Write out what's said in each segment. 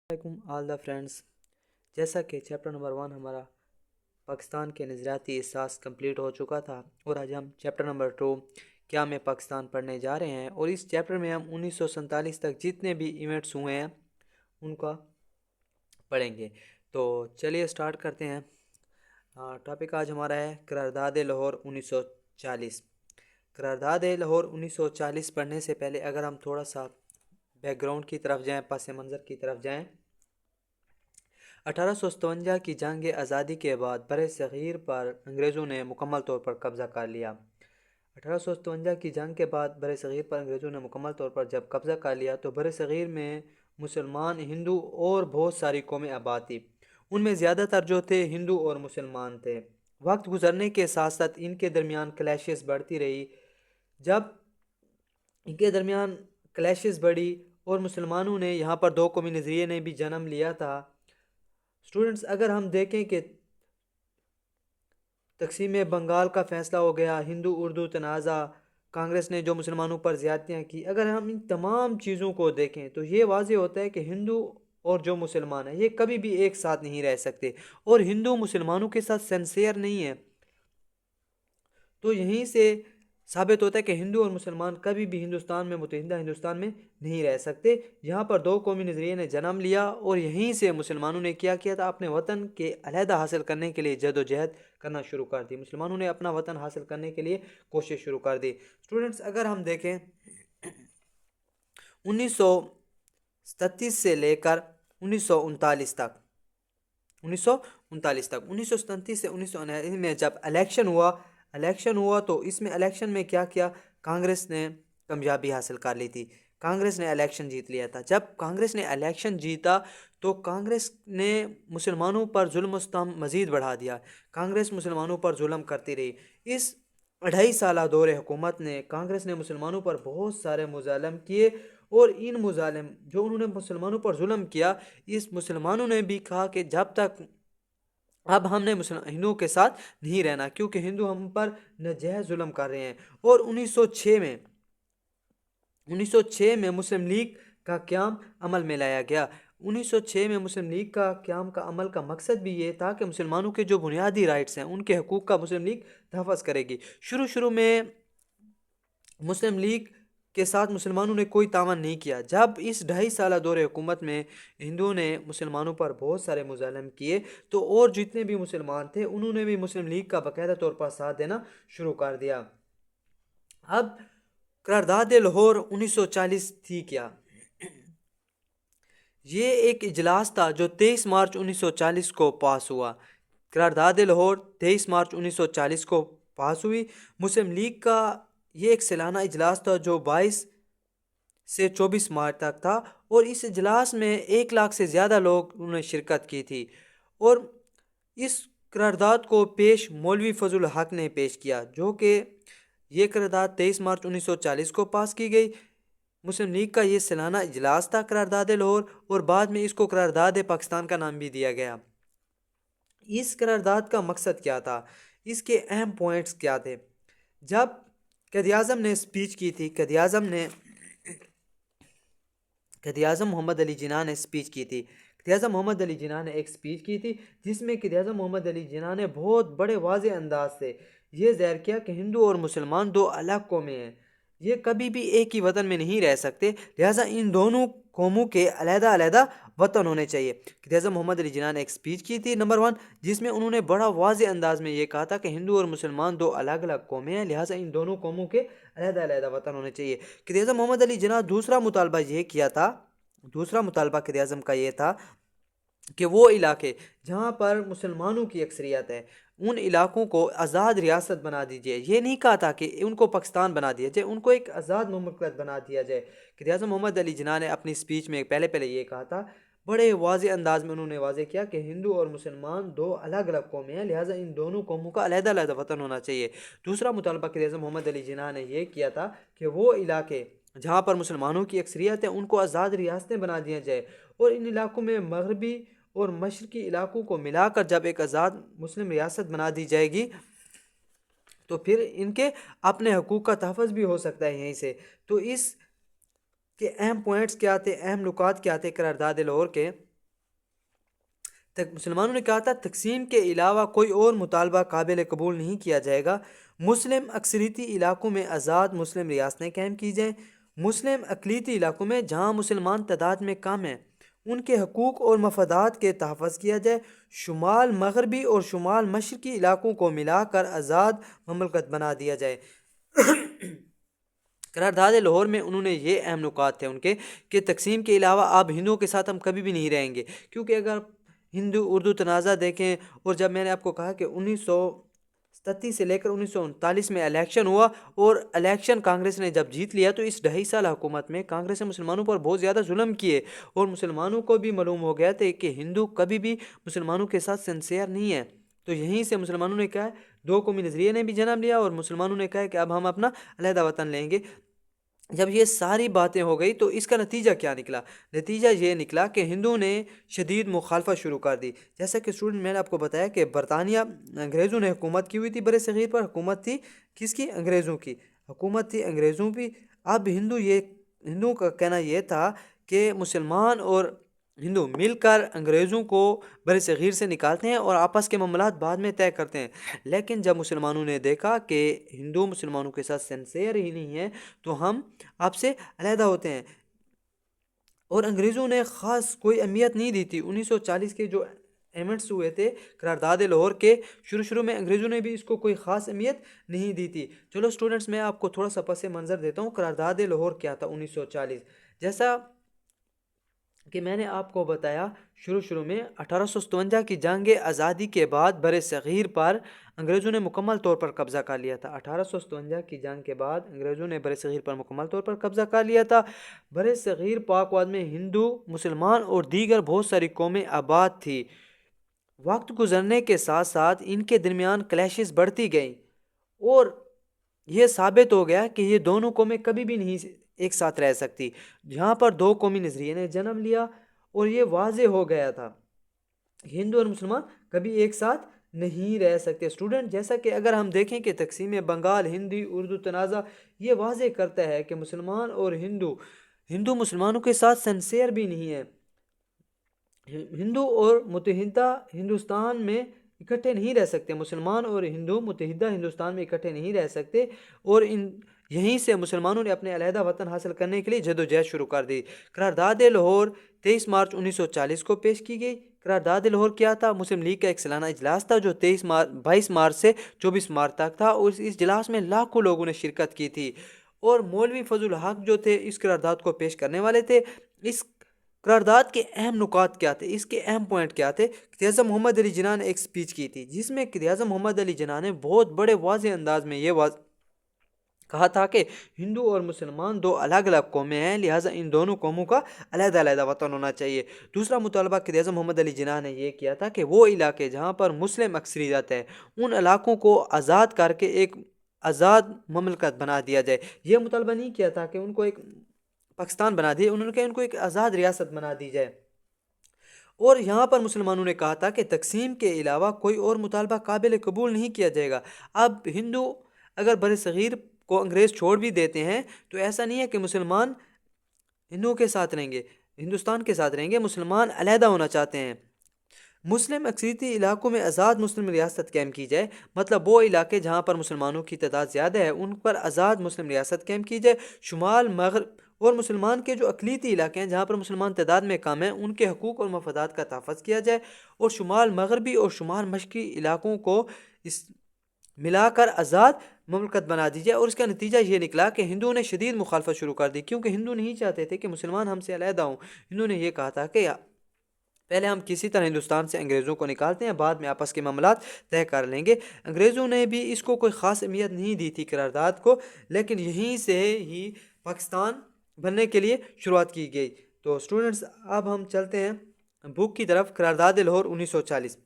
علیکم آل the friends. جیسا کہ چیپٹر نمبر 1 ہمارا پاکستان کے نظریاتی احساس کمپلیٹ ہو چکا تھا، اور آج ہم چیپٹر نمبر 2 کیا میں پاکستان پڑھنے جا رہے ہیں. اور اس چیپٹر میں ہم 1947 تک جتنے بھی ایونٹس ہوئے ہیں ان کا پڑھیں گے. تو چلیے سٹارٹ کرتے ہیں. ٹاپک آج ہمارا ہے قرارداد لاہور 1940. قرارداد لاہور 1940 پڑھنے سے پہلے اگر ہم تھوڑا سا بیک گراؤنڈ کی طرف جائیں، پس منظر کی طرف جائیں. 1857 کی جنگ آزادی کے بعد بر صغیر پر انگریزوں نے مکمل طور پر قبضہ کر لیا. 1857 کی جنگ کے بعد بر صغیر پر انگریزوں نے مکمل طور پر جب قبضہ کر لیا تو بر صغیر میں مسلمان، ہندو اور بہت ساری قومیں آباد تھی. ان میں زیادہ تر جو تھے ہندو اور مسلمان تھے. وقت گزرنے کے ساتھ ساتھ ان کے درمیان کلیشز بڑھتی رہی. جب ان کے درمیان کلیشز بڑھی اور مسلمانوں نے یہاں پر دو قومی نظریے نے بھی جنم لیا تھا. اسٹوڈنٹس، اگر ہم دیکھیں کہ تقسیم بنگال کا فیصلہ ہو گیا، ہندو اردو تنازع، کانگریس نے جو مسلمانوں پر زیادتیاں کی، اگر ہم ان تمام چیزوں کو دیکھیں تو یہ واضح ہوتا ہے کہ ہندو اور جو مسلمان ہیں یہ کبھی بھی ایک ساتھ نہیں رہ سکتے، اور ہندو مسلمانوں کے ساتھ سنسیئر نہیں ہے. تو یہیں سے ثابت ہوتا ہے کہ ہندو اور مسلمان کبھی بھی ہندوستان میں، متحدہ ہندوستان میں نہیں رہ سکتے. یہاں پر دو قومی نظریے نے جنم لیا اور یہیں سے مسلمانوں نے کیا تھا، اپنے وطن کے علیحدہ حاصل کرنے کے لیے جد و جہد کرنا شروع کر دی. مسلمانوں نے اپنا وطن حاصل کرنے کے لیے کوشش شروع کر دی. اسٹوڈنٹس، اگر ہم دیکھیں 1937 سے لے کر 1939 تک 1937 سے 1939 میں جب الیکشن ہوا تو اس میں الیکشن میں کیا کانگریس نے کامیابی حاصل کر لی تھی. کانگریس نے الیکشن جیت لیا تھا. جب کانگریس نے الیکشن جیتا تو کانگریس نے مسلمانوں پر ظلم و ستم مزید بڑھا دیا. کانگریس مسلمانوں پر ظلم کرتی رہی. اس 2.5 سالہ دور حکومت نے کانگریس نے مسلمانوں پر بہت سارے مظالم کیے، اور ان مظالم جو انہوں نے مسلمانوں پر ظلم کیا، اس مسلمانوں نے بھی کہا کہ جب تک اب ہم نے ہندوؤں کے ساتھ نہیں رہنا، کیونکہ ہندو ہم پر ناجائز ظلم کر رہے ہیں. اور 1906 میں مسلم لیگ کا قیام عمل میں لایا گیا. 1906 میں مسلم لیگ کا قیام کا عمل کا مقصد بھی یہ تھا کہ مسلمانوں کے جو بنیادی رائٹس ہیں ان کے حقوق کا مسلم لیگ تحفظ کرے گی. شروع میں مسلم لیگ کے ساتھ مسلمانوں نے کوئی تعاون نہیں کیا. جب اس 2.5 سالہ دور حکومت میں ہندوؤں نے مسلمانوں پر بہت سارے مظالم کیے تو اور جتنے بھی مسلمان تھے انہوں نے بھی مسلم لیگ کا باقاعدہ طور پر ساتھ دینا شروع کر دیا. اب قرارداد لاہور 1940 تھی کیا؟ یہ ایک اجلاس تھا جو 23 مارچ 1940 کو پاس ہوا. قرارداد لاہور 23 مارچ 1940 کو پاس ہوئی. مسلم لیگ کا یہ ایک سالانہ اجلاس تھا جو 22 سے 24 مارچ تک تھا، اور اس اجلاس میں 1 لاکھ سے زیادہ لوگ انہوں نے شرکت کی تھی. اور اس قرارداد کو پیش مولوی فضل الحق نے پیش کیا، جو کہ یہ قرارداد 23 مارچ 1940 کو پاس کی گئی. مسلم لیگ کا یہ سالانہ اجلاس تھا قرارداد لاہور، اور بعد میں اس کو قرارداد پاکستان کا نام بھی دیا گیا. اس قرارداد کا مقصد کیا تھا؟ اس کے اہم پوائنٹس کیا تھے؟ جب قائد اعظم نے اسپیچ کی تھی، قائد اعظم محمد علی جناح نے اسپیچ کی تھی. قائد اعظم محمد علی جناح نے ایک اسپیچ کی تھی جس میں قائد اعظم محمد علی جناح نے بہت بڑے واضح انداز سے یہ ظاہر کیا کہ ہندو اور مسلمان دو الگ قومیں ہیں، یہ کبھی بھی ایک ہی وطن میں نہیں رہ سکتے، لہٰذا ان دونوں قوموں کے علیحدہ علیحدہ وطن ہونے چاہیے. قائد اعظم محمد علی جناح نے ایک اسپیچ کی تھی نمبر 1، جس میں انہوں نے بڑا واضح انداز میں یہ کہا تھا کہ ہندو اور مسلمان دو الگ الگ قومیں ہیں، لہٰذا ان دونوں قوموں کے علیحدہ علیحدہ وطن ہونے چاہیے. قائد اعظم محمد علی جناح دوسرا مطالبہ قائد اعظم کا یہ تھا کہ وہ علاقے جہاں پر مسلمانوں کی اکثریت ہے ان علاقوں کو آزاد ریاست بنا دیجیے. یہ نہیں کہا تھا کہ ان کو پاکستان بنا دیا جائے، ان کو ایک آزاد مملکت بنا دیا جائے. قائد اعظم محمد علی جناح نے اپنی اسپیچ میں پہلے یہ کہا تھا، بڑے واضح انداز میں انہوں نے واضح کیا کہ ہندو اور مسلمان دو الگ الگ قومیں ہیں، لہٰذا ان دونوں قوموں کا علیحدہ علیحدہ وطن ہونا چاہیے. دوسرا مطالبہ قائد اعظم محمد علی جناح نے یہ کیا تھا کہ وہ علاقے جہاں پر مسلمانوں کی اکثریت ہے ان کو آزاد ریاستیں بنا دیا جائے، اور ان علاقوں میں مغربی اور مشرقی علاقوں کو ملا کر جب ایک آزاد مسلم ریاست بنا دی جائے گی تو پھر ان کے اپنے حقوق کا تحفظ بھی ہو سکتا ہے یہیں سے. تو اس کے اہم پوائنٹس کیا تھے، اہم نکات کیا تھے قرارداد لاہور کے؟ مسلمانوں نے کہا تھا تقسیم کے علاوہ کوئی اور مطالبہ قابل قبول نہیں کیا جائے گا، مسلم اکثریتی علاقوں میں آزاد مسلم ریاستیں قائم کی جائیں، مسلم اقلیتی علاقوں میں جہاں مسلمان تعداد میں کم ہیں ان کے حقوق اور مفادات کے تحفظ کیا جائے، شمال مغربی اور شمال مشرقی علاقوں کو ملا کر آزاد مملکت بنا دیا جائے۔ قرارداد لاہور میں انہوں نے یہ اہم نکات تھے ان کے کہ تقسیم کے علاوہ اب ہندوؤں کے ساتھ ہم کبھی بھی نہیں رہیں گے، کیونکہ اگر ہندو اردو تنازع دیکھیں، اور جب میں نے آپ کو کہا کہ 1937 سے لے کر 1939 میں الیکشن ہوا، اور الیکشن کانگریس نے جب جیت لیا تو اس 2.5 سال حکومت میں کانگریس نے مسلمانوں پر بہت زیادہ ظلم کیے، اور مسلمانوں کو بھی معلوم ہو گیا تھا کہ ہندو کبھی بھی مسلمانوں کے ساتھ سنسیئر نہیں ہے۔ تو یہیں سے مسلمانوں نے کہا ہے، دو قومی نظریے نے بھی جنم لیا، اور مسلمانوں نے کہا ہے کہ اب ہم اپنا علیحدہ وطن لیں گے۔ جب یہ ساری باتیں ہو گئی تو اس کا نتیجہ کیا نکلا؟ نتیجہ یہ نکلا کہ ہندوؤں نے شدید مخالفت شروع کر دی۔ جیسا کہ اسٹوڈنٹ میں نے آپ کو بتایا کہ برطانیہ انگریزوں نے حکومت کی ہوئی تھی بر صغیر پر، حکومت تھی کس کی؟ انگریزوں کی حکومت تھی، انگریزوں بھی۔ اب ہندوؤں کا کہنا یہ تھا کہ مسلمان اور ہندو مل کر انگریزوں کو بر صغیر سے نکالتے ہیں اور آپس کے معاملات بعد میں طے کرتے ہیں، لیکن جب مسلمانوں نے دیکھا کہ ہندو مسلمانوں کے ساتھ سنسیئر ہی نہیں ہے تو ہم آپ سے علیحدہ ہوتے ہیں، اور انگریزوں نے خاص کوئی اہمیت نہیں دی تھی۔ 1940 کے جو ایونٹس ہوئے تھے قرارداد لاہور کے، شروع میں انگریزوں نے بھی اس کو کوئی خاص اہمیت نہیں دی تھی۔ چلو سٹوڈنٹس، میں آپ کو تھوڑا سا پس منظر دیتا ہوں۔ قرارداد لاہور کیا تھا 1940؟ جیسا کہ میں نے آپ کو بتایا شروع میں 1857 کی جنگ آزادی کے بعد بر صغیر پر انگریزوں نے مکمل طور پر قبضہ کر لیا تھا۔ 1857 کی جنگ کے بعد انگریزوں نے بر صغیر پر مکمل طور پر قبضہ کر لیا تھا۔ بر صغیر پاک واد میں ہندو، مسلمان اور دیگر بہت ساری قومیں آباد تھی۔ وقت گزرنے کے ساتھ ساتھ ان کے درمیان کلیشز بڑھتی گئیں، اور یہ ثابت ہو گیا کہ یہ دونوں قومیں کبھی بھی نہیں ایک ساتھ رہ سکتی۔ یہاں پر دو قومی نظریے نے جنم لیا، اور یہ واضح ہو گیا تھا ہندو اور مسلمان کبھی ایک ساتھ نہیں رہ سکتے۔ اسٹوڈنٹ، جیسا کہ اگر ہم دیکھیں کہ تقسیم بنگال ہندی اردو تنازع یہ واضح کرتا ہے کہ مسلمان اور ہندو مسلمانوں کے ساتھ سنسیئر بھی نہیں ہے، ہندو اور متحدہ ہندوستان میں اکٹھے نہیں رہ سکتے، مسلمان اور ہندو متحدہ ہندوستان میں اکٹھے نہیں رہ سکتے، اور یہیں سے مسلمانوں نے اپنے علیحدہ وطن حاصل کرنے کے لیے جدوجہد شروع کر دی۔ قرارداد لاہور 23 مارچ 1940 کو پیش کی گئی۔ قرارداد لاہور کیا تھا؟ مسلم لیگ کا ایک سالانہ اجلاس تھا جو 22 مارچ سے 24 مارچ تک تھا، اور اس اجلاس میں لاکھوں لوگوں نے شرکت کی تھی، اور مولوی فضل الحق جو تھے اس قرارداد کو پیش کرنے والے تھے۔ اس قرارداد کے اہم نکات کیا تھے؟ اس کے اہم پوائنٹ کیا تھے؟ قائد اعظم محمد علی جناح نے ایک سپیچ کی تھی جس میں قائد اعظم محمد علی جناح نے بہت بڑے واضح انداز میں یہ کہا تھا کہ ہندو اور مسلمان دو الگ الگ قومیں ہیں، لہٰذا ان دونوں قوموں کا علیحدہ علیحدہ وطن ہونا چاہیے۔ دوسرا مطالبہ قائد اعظم محمد علی جناح نے یہ کیا تھا کہ وہ علاقے جہاں پر مسلم اکثریت ہے ان علاقوں کو آزاد کر کے ایک آزاد مملکت بنا دیا جائے۔ یہ مطالبہ نہیں کیا تھا کہ ان کو ایک پاکستان بنا دیا، انہوں نے کہا ان کو ایک آزاد ریاست بنا دی جائے۔ اور یہاں پر مسلمانوں نے کہا تھا کہ تقسیم کے علاوہ کوئی اور مطالبہ قابل قبول نہیں کیا جائے گا۔ اب ہندو اگر بر صغیر کو انگریز چھوڑ بھی دیتے ہیں تو ایسا نہیں ہے کہ مسلمان ہندوؤں کے ساتھ رہیں گے، ہندوستان کے ساتھ رہیں گے، مسلمان علیحدہ ہونا چاہتے ہیں۔ مسلم اکثریتی علاقوں میں آزاد مسلم ریاست قائم کی جائے، مطلب وہ علاقے جہاں پر مسلمانوں کی تعداد زیادہ ہے ان پر آزاد مسلم ریاست قائم کی جائے۔ شمال مغرب اور مسلمان کے جو اقلیتی علاقے ہیں جہاں پر مسلمان تعداد میں کم ہیں ان کے حقوق اور مفادات کا تحفظ کیا جائے، اور شمال مغربی اور شمال مشرقی علاقوں کو ملا کر آزاد مملکت بنا دی جائے۔ اور اس کا نتیجہ یہ نکلا کہ ہندوؤں نے شدید مخالفت شروع کر دی، کیونکہ ہندو نہیں چاہتے تھے کہ مسلمان ہم سے علیحدہ ہوں۔ ہندوؤں نے یہ کہا تھا کہ پہلے ہم کسی طرح ہندوستان سے انگریزوں کو نکالتے ہیں، بعد میں آپس کے معاملات طے کر لیں گے۔ انگریزوں نے بھی اس کو کوئی خاص اہمیت نہیں دی تھی قرارداد کو، لیکن یہیں سے ہی پاکستان بننے کے لیے شروعات کی گئی۔ تو اسٹوڈنٹس، اب ہم چلتے ہیں بک کی طرف۔ قرارداد لاہور 1940۔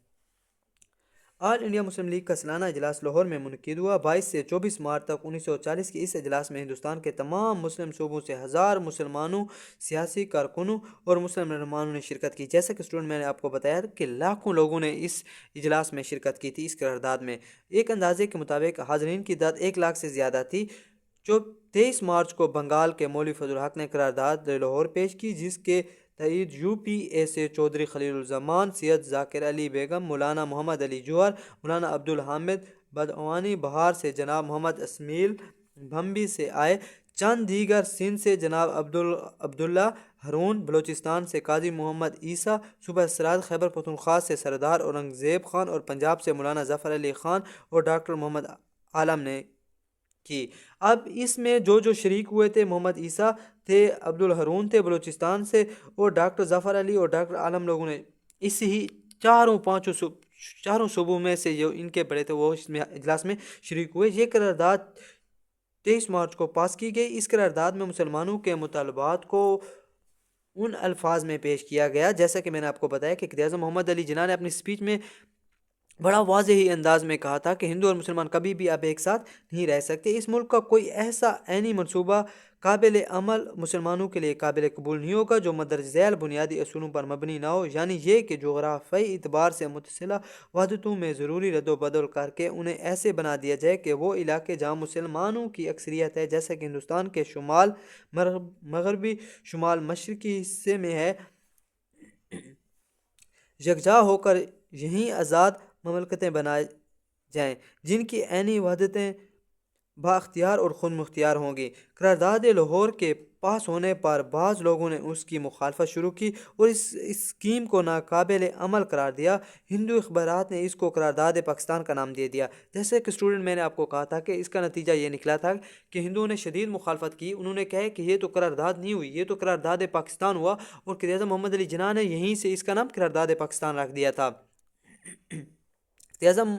آل انڈیا مسلم لیگ کا سالانہ اجلاس لاہور میں منعقد ہوا۔ 22 سے 24 مارچ تک 1940 کے اس اجلاس میں ہندوستان کے تمام مسلم صوبوں سے ہزار مسلمانوں، سیاسی کارکنوں اور مسلم رہنماؤں نے شرکت کی۔ جیسا کہ اسٹوڈنٹ میں نے آپ کو بتایا کہ لاکھوں لوگوں نے اس اجلاس میں شرکت کی تھی۔ اس قرارداد میں ایک اندازے کے مطابق حاضرین کی تعداد 1 لاکھ سے زیادہ تھی۔ جو 23 مارچ کو بنگال کے مولوی فضل الحق نے قرارداد لاہور پیش کی، جس کے تائید یو پی اے سے چودھری خلیل الزمان، سید ذاکر علی بیگم، مولانا محمد علی جوہر، مولانا عبدالحامد بدعوانی، بہار سے جناب محمد اسمیل بھمبی سے آئے، چند دیگر سندھ سے جناب عبداللہ ہرون، بلوچستان سے قاضی محمد عیسیٰ، صوبہ سرحد خیبر پختونخوا سے سردار اورنگزیب خان اور پنجاب سے مولانا ظفر علی خان اور ڈاکٹر محمد عالم نے کی۔ اب اس میں جو شریک ہوئے تھے، محمد عیسیٰ تھے، عبدالحرون تھے بلوچستان سے، اور ڈاکٹر ظفر علی اور ڈاکٹر عالم لوگوں نے اس ہی چاروں صوبوں میں سے جو ان کے بڑے تھے وہ اس میں اجلاس میں شریک ہوئے۔ یہ قرارداد 23 مارچ کو پاس کی گئی۔ اس قرارداد میں مسلمانوں کے مطالبات کو ان الفاظ میں پیش کیا گیا جیسا کہ میں نے آپ کو بتایا کہ قائد اعظم محمد علی جناح نے اپنی سپیچ میں بڑا واضح ہی انداز میں کہا تھا کہ ہندو اور مسلمان کبھی بھی اب ایک ساتھ نہیں رہ سکتے۔ اس ملک کا کوئی ایسا عینی منصوبہ قابل عمل مسلمانوں کے لیے قابل قبول نہیں ہوگا جو مندرجہ ذیل بنیادی اصولوں پر مبنی نہ ہو، یعنی یہ کہ جغرافیائی اعتبار سے متصلہ وحدتوں میں ضروری رد و بدل کر کے انہیں ایسے بنا دیا جائے کہ وہ علاقے جہاں مسلمانوں کی اکثریت ہے، جیسے کہ ہندوستان کے شمال مغربی، شمال مشرقی حصے میں ہے، یکجا ہو کر یہیں آزاد مملکتیں بنائے جائیں جن کی عینی وحدتیں بااختیار اور خود مختار ہوں گی۔ قرارداد لاہور کے پاس ہونے پر بعض لوگوں نے اس کی مخالفت شروع کی اور اس اسکیم کو ناقابل عمل قرار دیا۔ ہندو اخبارات نے اس کو قرارداد پاکستان کا نام دے دیا۔ جیسے کہ اسٹوڈنٹ میں نے آپ کو کہا تھا کہ اس کا نتیجہ یہ نکلا تھا کہ ہندوؤں نے شدید مخالفت کی، انہوں نے کہا کہ یہ تو قرارداد نہیں ہوئی، یہ تو قرارداد پاکستان ہوا، اور قائد اعظم محمد علی جناح نے یہیں سے اس کا نام قرارداد پاکستان رکھ دیا تھا۔ قائد اعظم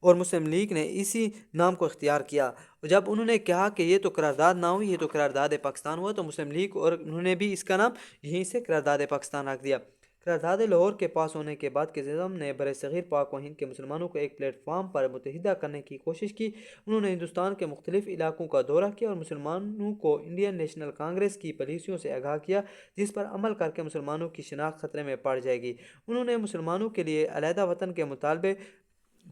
اور مسلم لیگ نے اسی نام کو اختیار کیا، اور جب انہوں نے کہا کہ یہ تو قرارداد نہ ہوئی، یہ تو قرارداد پاکستان ہوا، تو مسلم لیگ اور انہوں نے بھی اس کا نام یہیں سے قرارداد پاکستان رکھ دیا۔ قرارداد لاہور کے پاس ہونے کے بعد قائد اعظم نے برصغیر پاک و ہند کے مسلمانوں کو ایک پلیٹ فارم پر متحدہ کرنے کی کوشش کی۔ انہوں نے ہندوستان کے مختلف علاقوں کا دورہ کیا اور مسلمانوں کو انڈین نیشنل کانگریس کی پالیسیوں سے آگاہ کیا، جس پر عمل کر کے مسلمانوں کی شناخت خطرے میں پڑ جائے گی۔ انہوں نے مسلمانوں کے لیے علیحدہ وطن کے مطالبے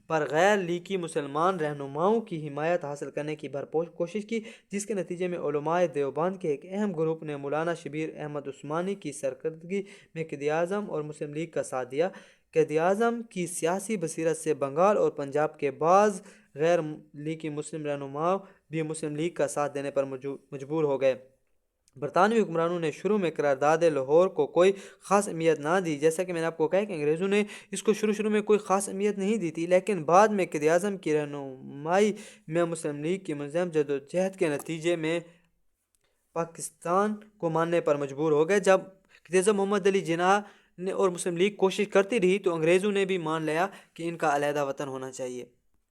پر غیر لیگی مسلمان رہنماؤں کی حمایت حاصل کرنے کی بھرپور کوشش کی، جس کے نتیجے میں علماء دیوبند کے ایک اہم گروپ نے مولانا شبیر احمد عثمانی کی سرکردگی میں قائد اعظم اور مسلم لیگ کا ساتھ دیا۔ قائد اعظم کی سیاسی بصیرت سے بنگال اور پنجاب کے بعض غیر لیگی مسلم رہنما بھی مسلم لیگ کا ساتھ دینے پر مجبور ہو گئے۔ برطانوی حکمرانوں نے شروع میں قرارداد لاہور کو کوئی خاص اہمیت نہ دی، جیسا کہ میں نے آپ کو کہا کہ انگریزوں نے اس کو شروع میں کوئی خاص اہمیت نہیں دی تھی، لیکن بعد میں قائد اعظم کی رہنمائی میں مسلم لیگ کی منظم جدوجہد کے نتیجے میں پاکستان کو ماننے پر مجبور ہو گئے۔ جب قائد اعظم محمد علی جناح نے اور مسلم لیگ کوشش کرتی رہی تو انگریزوں نے بھی مان لیا کہ ان کا علیحدہ وطن ہونا چاہیے۔